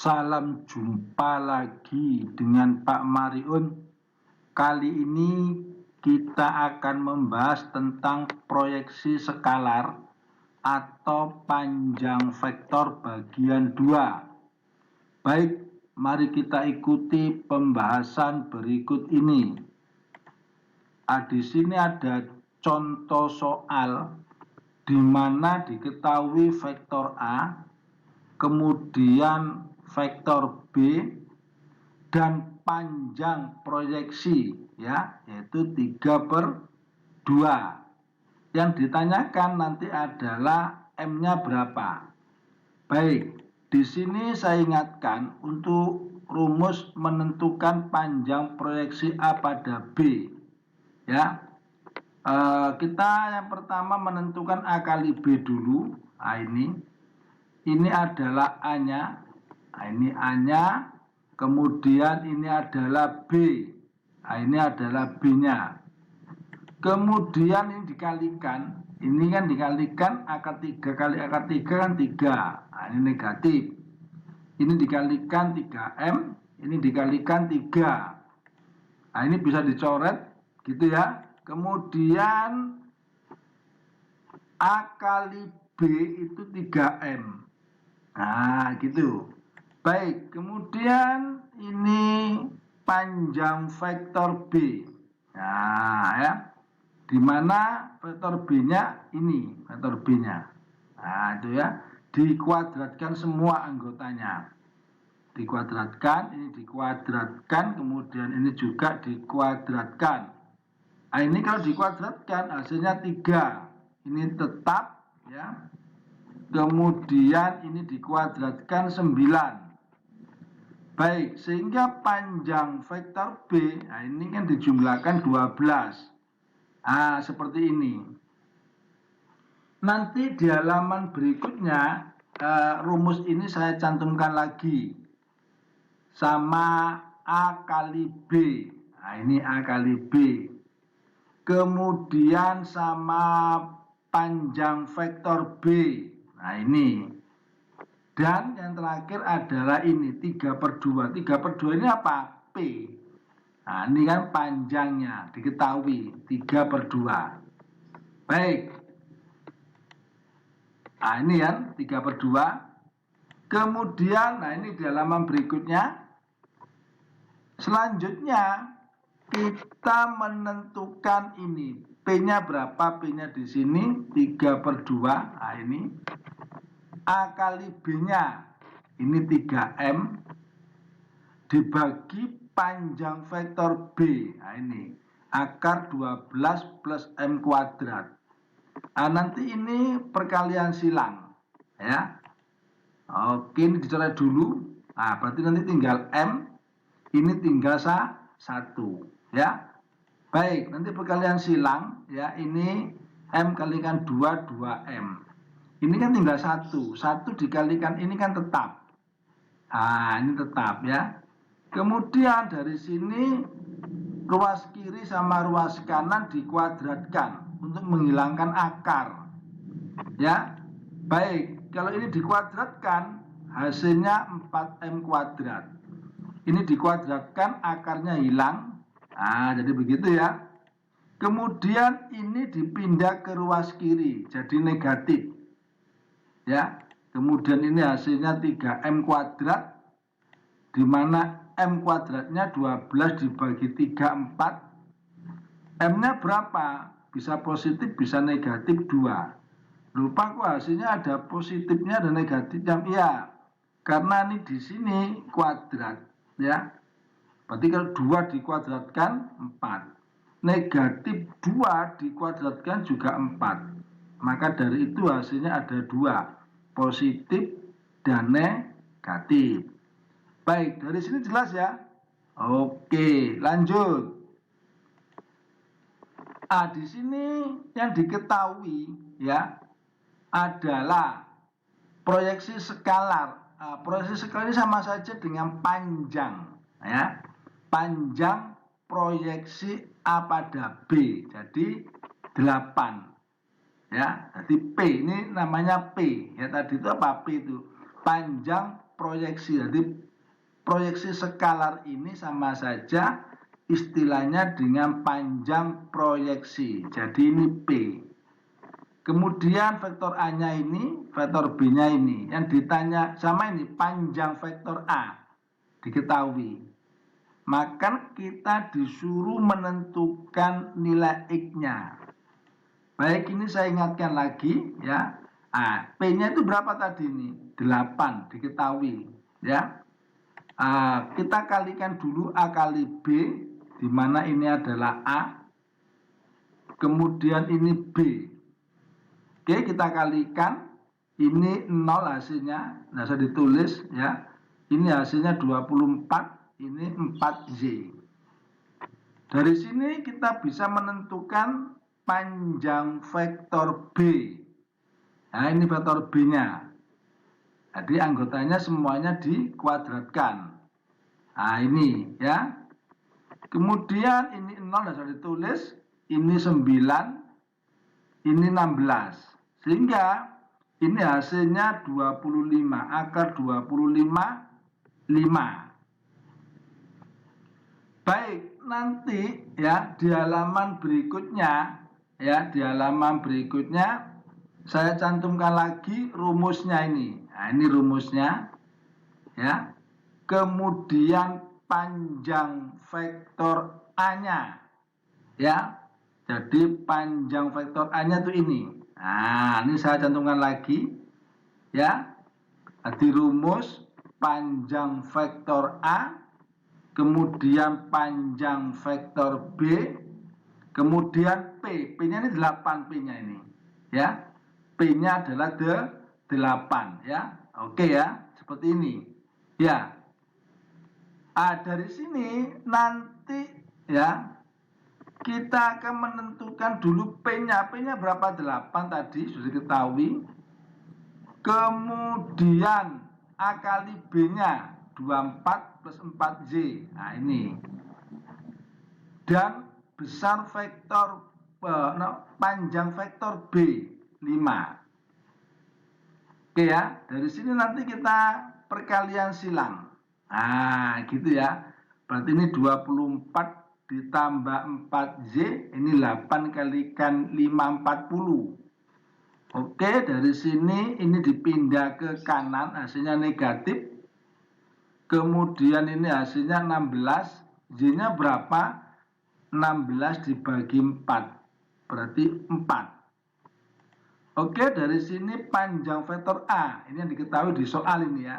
Salam jumpa lagi dengan Pak Mariun. Kali ini kita akan membahas tentang proyeksi skalar atau panjang vektor bagian 2. Baik, mari kita ikuti pembahasan berikut ini. Di sini ada contoh soal di mana diketahui vektor A, kemudian vektor B dan panjang proyeksi ya, yaitu 3/2. Yang ditanyakan nanti adalah M-nya berapa. Baik, di sini saya ingatkan untuk rumus menentukan panjang proyeksi A pada B ya. Kita yang pertama menentukan A kali B dulu. Nah, ini adalah A-nya. Nah, ini A-nya. Kemudian ini adalah B. Nah, ini adalah B-nya. Kemudian ini dikalikan. Ini kan dikalikan akar 3 kali akar 3 kan 3. Nah, ini negatif. Ini dikalikan 3M. Ini dikalikan 3. Nah, ini bisa dicoret gitu ya. Kemudian A kali B itu 3M. Nah, gitu. Baik, kemudian ini panjang vektor B. Nah, ya. Di mana vektor B-nya ini, vektor B-nya. Nah, itu ya. Dikuadratkan semua anggotanya. Dikuadratkan, ini dikuadratkan, kemudian ini juga dikuadratkan. Nah, ini kalau dikuadratkan hasilnya 3. Ini tetap ya. Kemudian ini dikuadratkan 9. Baik, sehingga panjang vektor B, nah ini kan dijumlahkan 12. Nah, seperti ini. Nanti di halaman berikutnya rumus ini saya cantumkan lagi. Sama A kali B. Nah, ini A kali B. Kemudian sama panjang vektor B. Nah, ini. Dan yang terakhir adalah ini 3/2. 3/2 ini apa? P. Nah, ini kan panjangnya diketahui 3/2. Baik. Nah, ini kan 3/2. Kemudian, nah ini di halaman berikutnya. Selanjutnya kita menentukan ini P-nya berapa? P-nya di sini 3/2. Nah, ini A kali B-nya ini 3M dibagi panjang vektor B. Nah, ini akar 12 plus M kuadrat. Nah, nanti ini perkalian silang ya. Oke, ini dicoret dulu. Nah, berarti nanti tinggal M, ini tinggal 1 ya. Baik, nanti perkalian silang ya, ini M kalikan 2, 2M. Ini kan tinggal 1. 1 dikalikan ini kan tetap. Nah, ini tetap ya. Kemudian dari sini ruas kiri sama ruas kanan dikuadratkan untuk menghilangkan akar. Ya. Baik, kalau ini dikuadratkan hasilnya 4M kuadrat. Ini dikuadratkan akarnya hilang. Nah, jadi begitu ya. Kemudian ini dipindah ke ruas kiri, jadi negatif. Ya. Kemudian ini hasilnya 3M kuadrat, di mana M kuadratnya 12 dibagi 3, 4. M-nya berapa? Bisa positif, bisa negatif 2. Lupa kok hasilnya ada positifnya dan negatifnya. Iya, karena ini di sini kuadrat. Ya. Berarti kalau 2 dikuadratkan 4. Negatif 2 dikuadratkan juga 4. Maka dari itu hasilnya ada 2. Positif dan negatif. Baik, dari sini jelas ya. Oke, lanjut. Di sini yang diketahui ya adalah proyeksi skalar. Proyeksi skalar ini sama saja dengan panjang ya. Panjang proyeksi A pada B. Jadi 8. Ya, jadi P ini namanya P. Ya, tadi itu apa? P itu panjang proyeksi. Jadi proyeksi skalar ini sama saja istilahnya dengan panjang proyeksi. Jadi ini P. Kemudian vektor A-nya ini, vektor B-nya ini. Yang ditanya sama ini panjang vektor A diketahui. Maka kita disuruh menentukan nilai X-nya. Baik, ini saya ingatkan lagi ya. P-nya itu berapa tadi ini? 8 diketahui ya. Kita kalikan dulu A kali B, di mana ini adalah A. Kemudian ini B. Oke, kita kalikan. Ini 0 hasilnya. Nah, saya ditulis ya. Ini hasilnya 24, ini 4Z. Dari sini kita bisa menentukan panjang vektor B. Nah, ini vektor B-nya. Jadi anggotanya semuanya dikuadratkan. Nah, ini ya. Kemudian ini 0 sudah ditulis, ini 9, ini 16. Sehingga ini hasilnya 25, akar 25, 5. Baik, nanti ya di halaman berikutnya saya cantumkan lagi rumusnya ini. Nah, ini rumusnya ya. Kemudian panjang vektor A-nya ya. Jadi panjang vektor A-nya itu ini. Nah, ini saya cantumkan lagi ya. Di rumus panjang vektor A, kemudian panjang vektor B, kemudian P. P-nya ini 8 P-nya ini ya. P-nya adalah 8 ya. Oke ya, seperti ini. Ya. Dari sini nanti ya kita akan menentukan dulu P-nya. P-nya berapa? 8 tadi sudah diketahui. Kemudian A kali B-nya 24 plus 4Z. Nah, ini. Dan besar vektor panjang vektor B 5. Oke ya, dari sini nanti kita perkalian silang. Nah, gitu ya. Berarti ini 24 ditambah 4Z, ini 8 kalikan 5, 40. Oke, dari sini ini dipindah ke kanan, hasilnya negatif. Kemudian ini hasilnya 16. Z-nya berapa? 16 dibagi 4. Berarti 4. Oke, dari sini panjang vektor A. Ini yang diketahui di soal ini ya.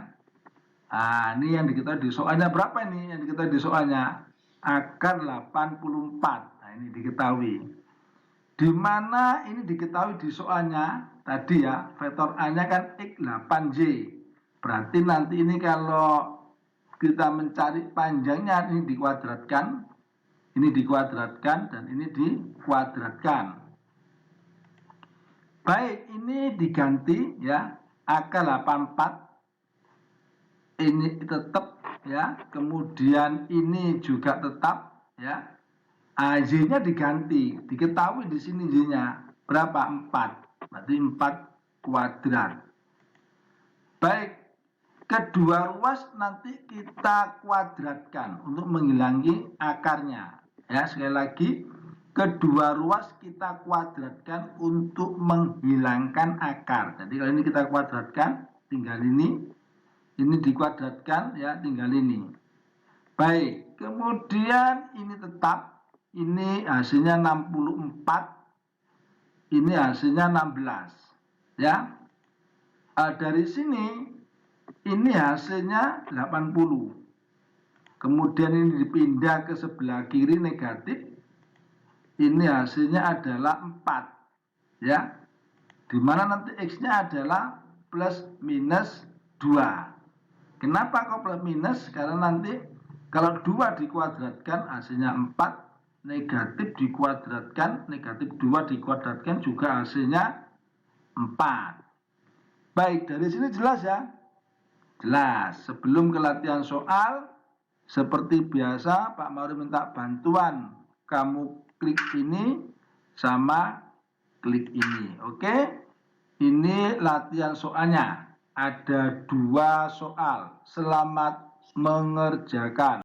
Nah, ini yang diketahui di soalnya berapa ini? Yang diketahui di soalnya akar 84. Nah, ini diketahui. Di mana ini diketahui di soalnya tadi ya, vektor A-nya kan X 8Z. Berarti nanti ini kalau kita mencari panjangnya ini dikuadratkan, dan ini dikuadratkan. Baik, ini diganti ya, akar 84 ini tetap ya, kemudian ini juga tetap ya. Z-nya diganti, diketahui di sini Z-nya berapa? 4. Berarti 4 kuadrat. Baik, kedua ruas nanti kita kuadratkan untuk menghilangi akarnya. Ya, sekali lagi, kedua ruas kita kuadratkan untuk menghilangkan akar. Jadi kalau ini kita kuadratkan, tinggal ini dikuadratkan ya, tinggal ini. Baik, kemudian ini tetap. Ini hasilnya 64, ini hasilnya 16 ya. Dari sini ini hasilnya 80. Kemudian ini dipindah ke sebelah kiri negatif. Ini hasilnya adalah 4 ya. Dimana nanti X-nya adalah plus minus 2. Kenapa kok plus minus? Karena nanti kalau 2 dikuadratkan hasilnya 4, negatif dikuadratkan, negatif 2 dikuadratkan juga hasilnya 4. Baik, dari sini jelas ya? Jelas. Sebelum ke latihan soal, seperti biasa Pak Mauri minta bantuan. Kamu klik ini sama klik ini. Oke? Ini latihan soalnya. ada 2 soal. Selamat mengerjakan.